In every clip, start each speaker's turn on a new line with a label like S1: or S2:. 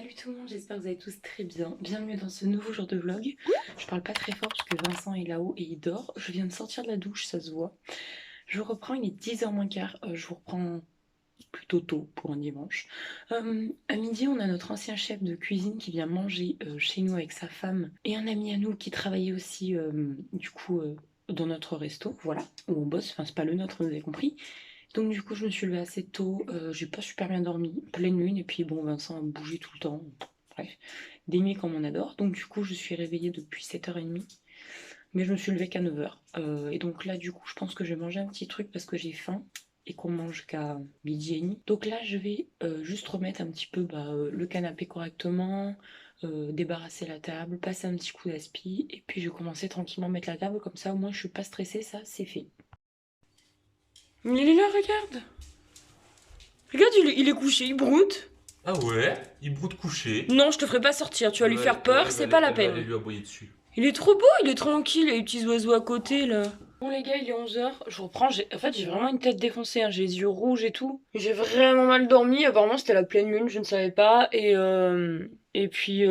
S1: Salut tout le monde, j'espère que vous allez tous très bien. Bienvenue dans ce nouveau jour de vlog. Je parle pas très fort parce que Vincent est là-haut et il dort. Je viens de sortir de la douche, ça se voit. Je reprends, il est 10h moins quart. Je vous reprends plutôt tôt pour un dimanche. À midi, on a notre ancien chef de cuisine qui vient manger chez nous avec sa femme et un ami à nous qui travaillait aussi dans notre resto, voilà, où on bosse. Enfin, c'est pas le nôtre, vous avez compris. Donc du coup je me suis levée assez tôt, j'ai pas super bien dormi, pleine lune, et puis bon Vincent a bougé tout le temps, bref, des nuits comme on adore, donc du coup je suis réveillée depuis 7h30, mais je me suis levée qu'à 9h, et donc là du coup je pense que je vais manger un petit truc parce que j'ai faim, et qu'on mange qu'à midi et demi. Donc là je vais juste remettre un petit peu le canapé correctement, débarrasser la table, passer un petit coup d'aspi, et puis je vais commencer tranquillement à mettre la table, comme ça au moins je suis pas stressée, ça c'est fait. Mais il est là, regarde. Regarde, il est couché, il broute.
S2: Ah ouais, il broute couché.
S1: Non, je te ferai pas sortir, tu vas lui faire peur, c'est pas la peine.
S2: Aller lui aboyer dessus.
S1: Il est trop beau, il est tranquille, il y a les petits oiseaux à côté là. Bon les gars, il est 11h, je reprends, en fait j'ai vraiment une tête défoncée, hein. J'ai les yeux rouges et tout. J'ai vraiment mal dormi, apparemment c'était la pleine lune, je ne savais pas. Puis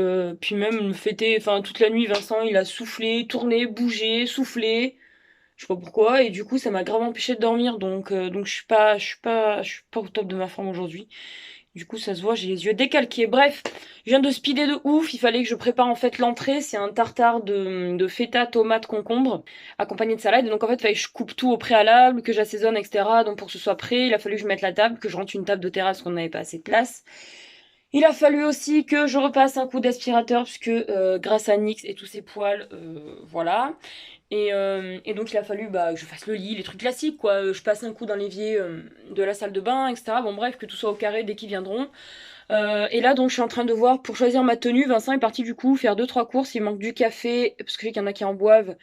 S1: même fêter, enfin toute la nuit, Vincent il a soufflé, tourné, bougé, soufflé. Je sais pas pourquoi, et du coup ça m'a grave empêché de dormir, donc je suis pas au top de ma forme aujourd'hui. Du coup ça se voit, j'ai les yeux décalqués. Bref, je viens de speeder de ouf, il fallait que je prépare en fait l'entrée, c'est un tartare de feta, tomate, concombre, accompagné de salade. Et donc en fait il fallait que je coupe tout au préalable, que j'assaisonne, etc. Donc pour que ce soit prêt, il a fallu que je mette la table, que je rentre une table de terrasse, parce qu'on n'avait pas assez de place. Il a fallu aussi que je repasse un coup d'aspirateur, puisque grâce à Nix et tous ses poils, voilà. Et donc il a fallu que je fasse le lit, les trucs classiques quoi. Je passe un coup dans l'évier de la salle de bain, etc. Bon bref, que tout soit au carré dès qu'ils viendront. Et là donc je suis en train de voir pour choisir ma tenue. Vincent est parti du coup faire 2-3 courses. Il manque du café, parce que je sais qu'il y en a qui en boivent.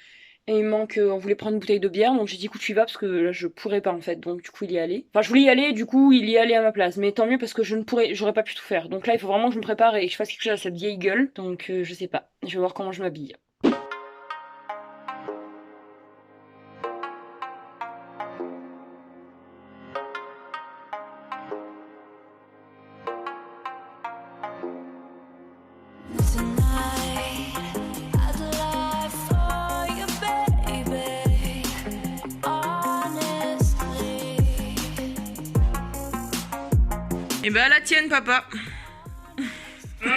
S1: Et il manque, on voulait prendre une bouteille de bière, donc j'ai dit écoute tu y vas parce que là je pourrais pas en fait, donc du coup il y est allé. Enfin je voulais y aller, du coup il y est allé à ma place, mais tant mieux parce que j'aurais pas pu tout faire. Donc là il faut vraiment que je me prépare et que je fasse quelque chose à cette vieille gueule, donc je sais pas, je vais voir comment je m'habille. Et bah la tienne papa.
S3: Je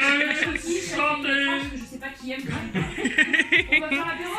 S3: sais pas qui aime. On va faire l'apéro.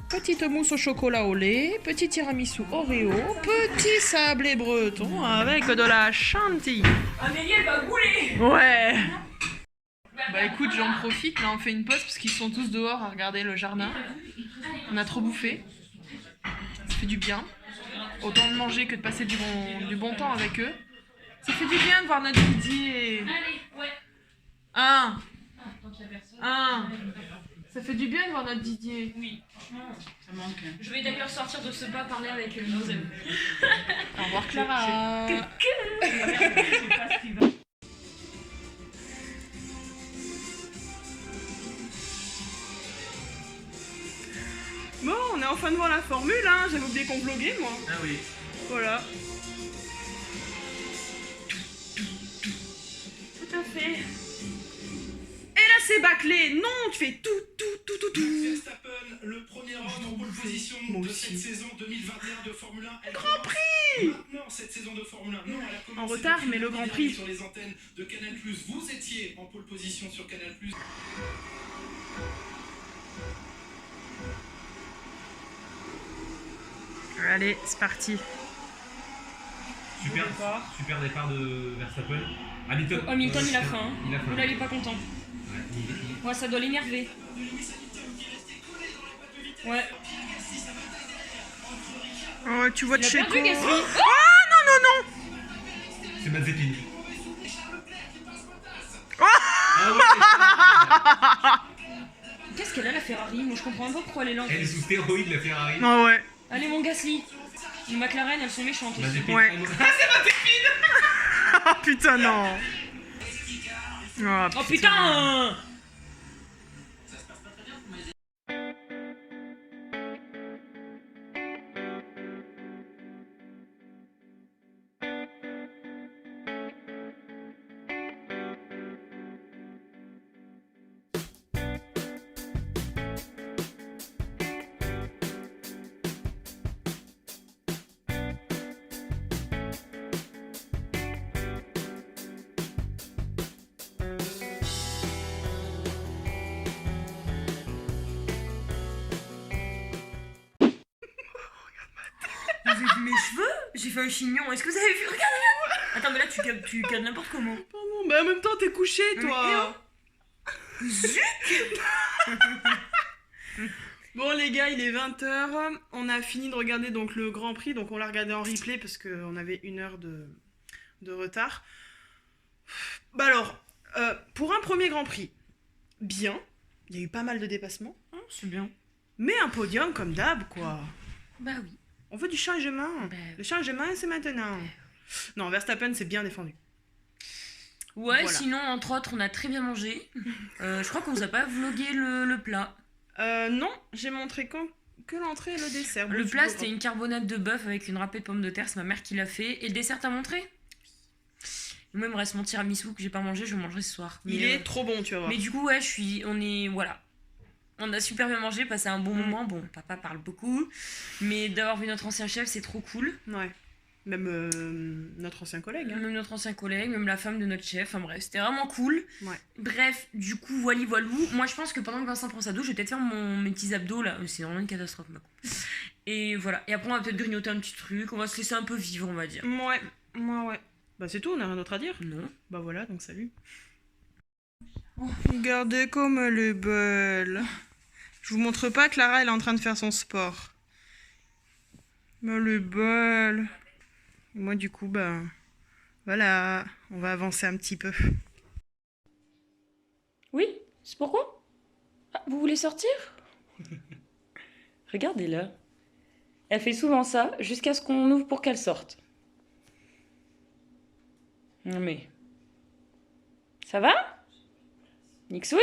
S4: Petite mousse au chocolat au lait, petit tiramisu Oreo, petit sablé breton avec de la chantilly.
S3: Amélie elle va bouler.
S4: Ouais. Bah écoute, j'en profite, là on fait une pause parce qu'ils sont tous dehors à regarder le jardin. On a trop bouffé. Ça fait du bien. Autant de manger que de passer du bon temps avec eux. Ça fait du bien de voir notre Didier.
S3: Allez, ouais.
S4: Un. Ça fait du bien de voir notre Didier.
S3: Oui, franchement, ça manque. Je vais d'ailleurs sortir de ce pas parler avec nos amis.
S4: Au revoir Clara. on est enfin devant la formule, hein. J'avais oublié qu'on vloguait, moi.
S2: Ah oui.
S4: Voilà. Tout à fait. Et là, c'est bâclé. Non, tu fais tout.
S5: Verstappen, le premier homme en pole position de cette saison 2021 de Formule 1.
S4: Grand Prix.
S5: Maintenant, cette saison de Formule 1. Non, elle a commencé
S4: En retard, mais le Grand Prix.
S5: sur les antennes de Canal+. Vous étiez en pole position sur Canal+.
S4: Allez, c'est parti.
S2: Super départ de Verstappen.
S1: Hamilton, il a faim. Hein.
S2: Il a faim.
S1: Là, il est pas content. Ouais, ça doit l'énerver. Ouais.
S4: Oh, tu vois
S1: Il a
S4: Checo.
S1: perdu Gasly.
S4: Oh non.
S2: C'est Mazepin.
S4: Oh
S2: Ah
S1: Qu'est-ce qu'elle a la Ferrari? Moi je comprends pas pourquoi elle est là. En
S2: ouais. Elle est
S1: fait.
S2: sous stéroïde la Ferrari.
S4: Oh ouais.
S1: Allez mon Gasly. Les McLaren elles sont méchantes aussi.
S2: Mazepin.
S4: Ouais. Oh putain, non.
S1: Oh putain. Vous avez vu mes cheveux? J'ai fait un chignon. Est-ce que vous avez vu? Regardez. Attends mais là tu cadres n'importe comment.
S4: Pardon, mais en même temps, t'es couché, toi. Bon les gars, il est 20h. On a fini de regarder donc le Grand Prix. Donc on l'a regardé en replay parce qu'on avait 1 heure de retard. Bah alors, pour un premier Grand Prix, bien. Il y a eu pas mal de dépassements.
S1: C'est bien.
S4: Mais un podium comme d'hab, quoi.
S1: Bah oui.
S4: On veut du changement.
S1: Bah oui.
S4: Le changement, c'est maintenant. Non, Verstappen, c'est bien défendu.
S1: Ouais,
S4: Voilà.
S1: sinon, entre autres, on a très bien mangé. Je crois qu'on vous a pas vlogué le plat.
S4: Non, j'ai montré que l'entrée et le dessert.
S1: Le
S4: Bon,
S1: plat,
S4: tu
S1: c'était
S4: pourras-
S1: une carbonade de bœuf avec une râpée de pommes de terre. C'est ma mère qui l'a fait. Et le dessert, t'as montré? Moi, il me reste mon tiramisu que j'ai pas mangé. Je le mangerai ce soir.
S4: Il est trop bon, tu vas voir.
S1: Mais du coup, ouais, voilà. On a super bien mangé, passé un bon moment. Bon, papa parle beaucoup. Mais d'avoir vu notre ancien chef, c'est trop cool.
S4: Ouais. Même notre ancien collègue. Hein.
S1: Même notre ancien collègue, même la femme de notre chef. Enfin bref, c'était vraiment cool.
S4: Ouais.
S1: Bref, du coup, voilou. Moi, je pense que pendant que Vincent prend sa douche, je vais peut-être faire mes petits abdos là. C'est vraiment une catastrophe, ma coupe. Et voilà. Et après, on va peut-être grignoter un petit truc. On va se laisser un peu vivre, on va dire.
S4: Ouais. Bah c'est tout, on a rien d'autre à dire.
S1: Non.
S4: Bah voilà, donc salut. Regardez comme elle est belle. Je vous montre pas, Clara, elle est en train de faire son sport. Mais elle est belle. Et moi, du coup, bah... Voilà, on va avancer un petit peu.
S1: Oui, c'est pourquoi? Ah, vous voulez sortir? Regardez-la. Elle fait souvent ça jusqu'à ce qu'on ouvre pour qu'elle sorte. Non mais... Ça va? Nixoui?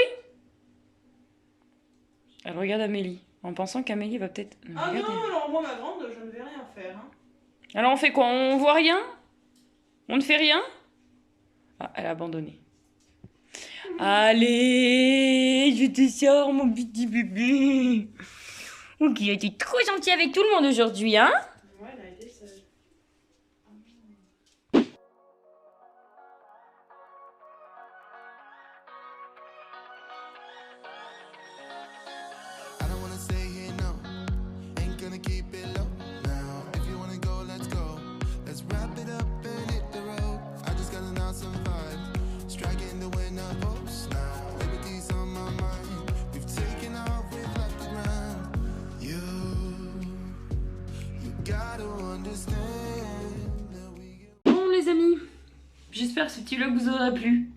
S1: Elle regarde Amélie, en pensant qu'Amélie va peut-être... Regardez.
S4: alors moi, ma grande, je ne vais rien faire. Hein.
S1: Alors on fait quoi? On voit rien? On ne fait rien? Ah, elle a abandonné. Allez, je te sors mon petit bébé. Ok, tu es trop gentil avec tout le monde aujourd'hui, hein?
S4: Ouais, elle a été seule.
S6: I don't wanna stay here, no. Ain't gonna keep it low now. If you wanna go, let's go. Let's wrap it up and hit the road. I just got an awesome vibe. Striking the winner post now. Liberty's on my mind. We've taken off, we've left the ground. You gotta understand that we get...
S1: Bon les amis, j'espère que ce petit vlog vous aura plu.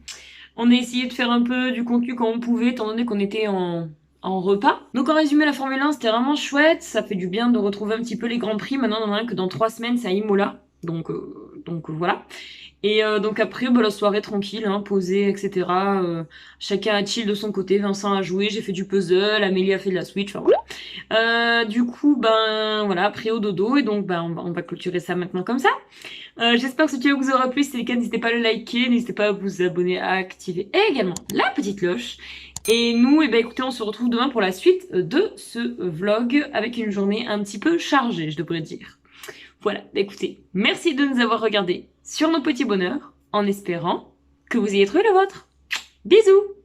S1: On a essayé de faire un peu du contenu quand on pouvait, étant donné qu'on était en repas. Donc en résumé, la Formule 1 c'était vraiment chouette, ça fait du bien de retrouver un petit peu les grands prix. Maintenant on en a un que dans 3 semaines, c'est à Imola, donc voilà. Et donc après, bah, la soirée tranquille, hein, posée, etc. Chacun a chill de son côté. Vincent a joué, j'ai fait du puzzle, Amélie a fait de la Switch, enfin voilà. Du coup, ben voilà, après au dodo, et donc ben, on va clôturer ça maintenant comme ça. J'espère que ce vidéo vous aura plu. Si c'est le cas, n'hésitez pas à le liker, n'hésitez pas à vous abonner, à activer également la petite cloche. Et nous, eh ben, écoutez, on se retrouve demain pour la suite de ce vlog avec une journée un petit peu chargée, je devrais dire. Voilà, bah, écoutez, merci de nous avoir regardés sur nos petits bonheurs, en espérant que vous ayez trouvé le vôtre. Bisous!